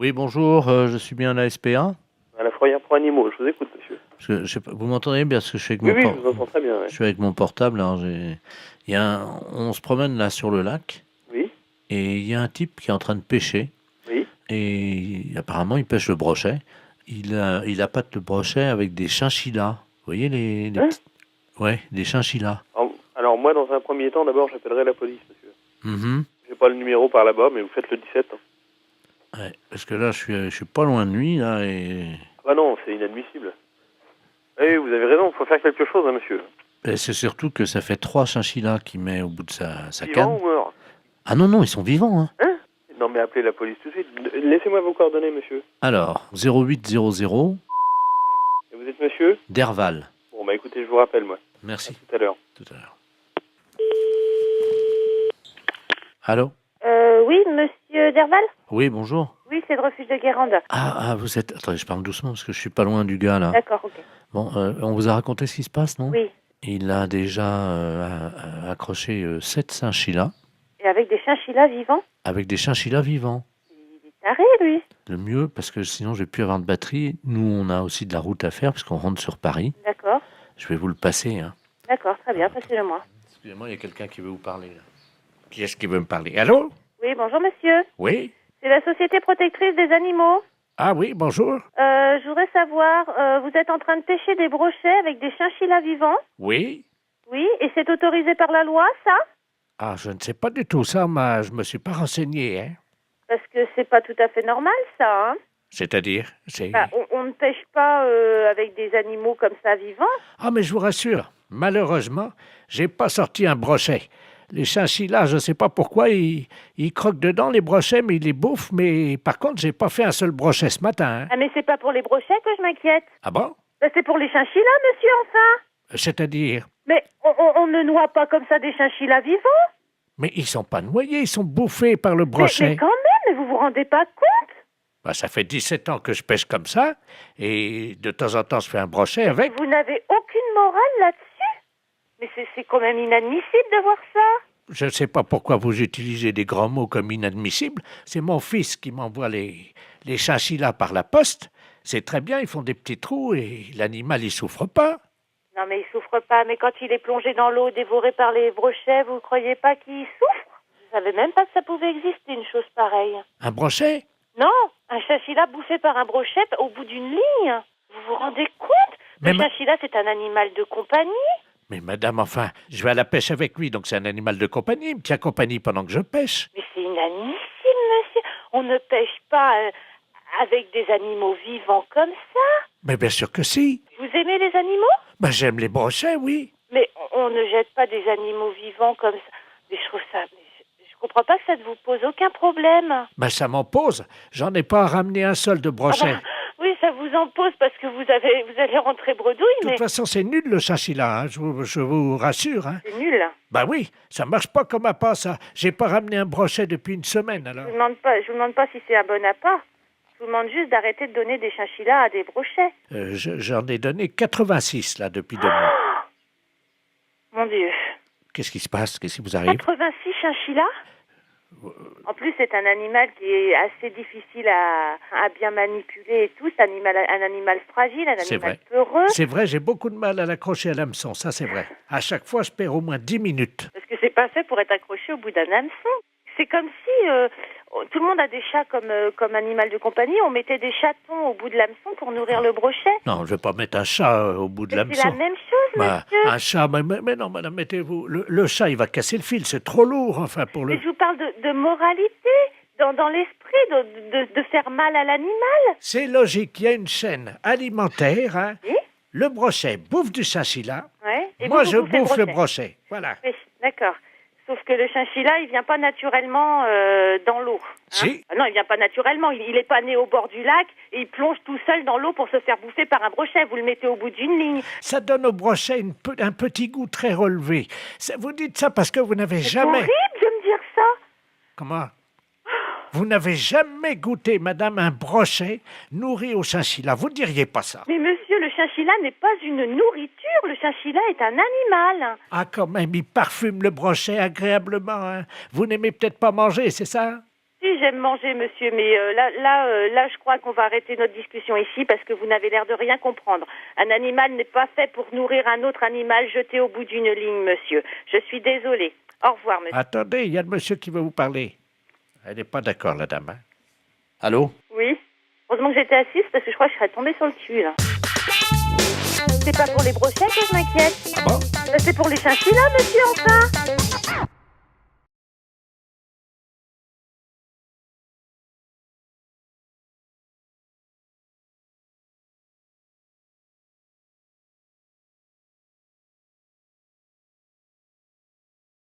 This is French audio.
Oui, bonjour, je suis bien à la SPA. À la fourrière pour animaux, je vous écoute, monsieur. Parce que, je sais pas, vous m'entendez bien parce que je suis avec Oui, oui, je vous entends très bien, je ouais. suis avec mon portable. Alors on se promène là sur le lac Oui, et il y a un type qui est en train de pêcher oui. et apparemment il pêche le brochet. Il appâte le brochet avec des chinchillas. Vous voyez les Hein? petits... Ouais, des chinchillas. Alors, moi, dans un premier temps, d'abord, j'appellerai la police, monsieur. Mhm. J'ai pas le numéro par là-bas, mais vous faites le 17. Hein. Ouais, parce que là je suis pas loin de lui là Ah non, c'est inadmissible. Eh, vous avez raison, il faut faire quelque chose, hein, monsieur. et c'est surtout que ça fait trois chinchillas qu'il met au bout de sa Vivant canne. ou mort? Ah non, non, ils sont vivants, hein. Hein? Non, mais appelez la police tout de suite. Laissez-moi vos coordonnées, monsieur. Alors, 0800 Et vous êtes monsieur? Derval. Bon, bah écoutez, je vous rappelle, moi. À Merci. tout à l'heure. Tout à l'heure. Allô? Oui, monsieur Derval? Oui, bonjour. Oui, c'est le refuge de Guérande. Vous êtes... Attendez, je parle doucement parce que je suis pas loin du gars, là. D'accord, ok. Bon, on vous a raconté ce qui se passe, non? Oui. Il a déjà accroché 7 chinchillas Et avec des chinchillas vivants? avec des chinchillas vivants. Il est taré, lui. Le mieux, parce que sinon je vais plus avoir de batterie. Nous, on a aussi de la route à faire parce qu'on rentre sur Paris. D'accord. Je vais vous le passer, hein. D'accord, très bien, passez-le-moi. Excusez-moi, il y a quelqu'un qui veut vous parler, là. Qui est-ce qui veut me parler? Allô? Oui, bonjour, monsieur. Oui? C'est la Société Protectrice des Animaux. Ah oui, bonjour? Je voudrais savoir, vous êtes en train de pêcher des brochets avec des chinchillas vivants? Oui? Oui, et c'est autorisé par la loi, ça? Ah, je ne sais pas du tout ça, mais je me suis pas renseigné, hein. Parce que c'est pas tout à fait normal, ça, hein? C'est-à-dire, Bah, on ne pêche pas avec des animaux comme ça vivants. Ah, mais je vous rassure, malheureusement, j'ai pas sorti un brochet. Les chinchillas, je sais pas pourquoi, ils croquent dedans les brochets, mais ils les bouffent. Mais par contre, j'ai pas fait un seul brochet ce matin, hein. Ah, mais c'est pas pour les brochets que je m'inquiète. Ah bon? Bah, c'est pour les chinchillas, monsieur, enfin. C'est-à-dire? Mais on ne noie pas comme ça des chinchillas vivants. Mais ils sont pas noyés, ils sont bouffés par le Mais brochet. quand même, mais vous vous rendez pas compte? Bah, ça fait 17 ans que je pêche comme ça, et de temps en temps, je fais un brochet avec. Vous n'avez aucune morale là-dessus? Mais c'est quand même inadmissible de voir ça. Je ne sais pas pourquoi vous utilisez des grands mots comme inadmissible. C'est mon fils qui m'envoie les chinchillas par la poste. C'est très bien, ils font des petits trous et l'animal, il souffre pas. Non, mais il souffre pas. Mais quand il est plongé dans l'eau, dévoré par les brochets, vous croyez pas qu'il souffre? Je savais même pas que ça pouvait exister, une chose pareille. Un brochet? Non, un chinchilla bouffé par un brochet au bout d'une ligne. Vous vous rendez compte? Mais Le chinchilla, c'est un animal de compagnie. Mais madame, enfin, je vais à la pêche avec lui, donc c'est un animal de compagnie. Il me tient compagnie pendant que je pêche. Mais c'est inadmissible, monsieur. On ne pêche pas avec des animaux vivants comme ça. Mais bien sûr que si. Vous aimez les animaux? Ben, j'aime les brochets, oui. Mais on ne jette pas des animaux vivants comme ça. Mais je trouve ça... mais je comprends pas que ça ne vous pose aucun problème. Ben, ça m'en pose. J'en ai pas ramené un seul de Ah brochet. bah, oui, ça vous en pose parce que vous allez rentrer bredouille, De toute mais façon, c'est nul le chinchilla, hein, je vous rassure, hein. c'est nul. Ben oui, ça marche pas comme à pas, ça. J'ai pas ramené un brochet depuis une semaine, alors. Je vous demande pas si c'est un bon appât. Je vous demande juste d'arrêter de donner des chinchillas à des brochets. J'en ai donné 86, là, depuis 2 mois. Mon Dieu. Qu'est-ce qui se passe? Qu'est-ce qui vous arrive? 86 chinchillas? En plus, c'est un animal qui est assez difficile à bien manipuler et tout. C'est un animal fragile, un C'est animal vrai. peureux. C'est vrai, j'ai beaucoup de mal à l'accrocher à l'hameçon, ça c'est vrai. À chaque fois, je perds au moins 10 minutes. Parce que c'est pas fait pour être accroché au bout d'un hameçon. C'est comme si tout le monde a des chats comme animal de compagnie. On mettait des chatons au bout de l'hameçon pour nourrir le brochet. Non, je vais pas mettre un chat au bout de Mais c'est la l'hameçon. même chose, Bah, monsieur. un chat, mais non, madame, mettez-vous. Le chat, il va casser le fil, c'est trop lourd, enfin, pour le. Mais je vous parle de moralité, dans l'esprit, de faire mal à l'animal. C'est logique, il y a une chaîne alimentaire, hein. Oui, Le brochet bouffe du chinchilla. ouais. Et Moi, vous je bouffez bouffe le brochet. brochet. Voilà. Oui, d'accord. Sauf que le chinchilla, il vient pas naturellement dans l'eau. Hein. Si. Ah non, il vient pas naturellement. Il est pas né au bord du lac et il plonge tout seul dans l'eau pour se faire bouffer par un brochet. Vous le mettez au bout d'une ligne. Ça donne au brochet un petit goût très relevé. Vous dites ça parce que vous n'avez C'est jamais. horrible de me dire ça. Comment? Vous n'avez jamais goûté, madame, un brochet nourri au chinchilla. Vous ne diriez pas ça. Mais monsieur, le chinchilla n'est pas une nourriture. Le chinchilla est un animal. Ah, quand même, il parfume le brochet agréablement, hein. Vous n'aimez peut-être pas manger, c'est ça? Si, j'aime manger, monsieur, mais là, je crois qu'on va arrêter notre discussion ici parce que vous n'avez l'air de rien comprendre. Un animal n'est pas fait pour nourrir un autre animal jeté au bout d'une ligne, monsieur. Je suis désolée. Au revoir, monsieur. Attendez, il y a le monsieur qui veut vous parler. Elle n'est pas d'accord, la dame. Hein? Allô? Oui. Heureusement que j'étais assise parce que je crois que je serais tombée sur le cul, là. C'est pas pour les brochettes que je m'inquiète. Ah bon? C'est pour les chinchillas, monsieur, enfin.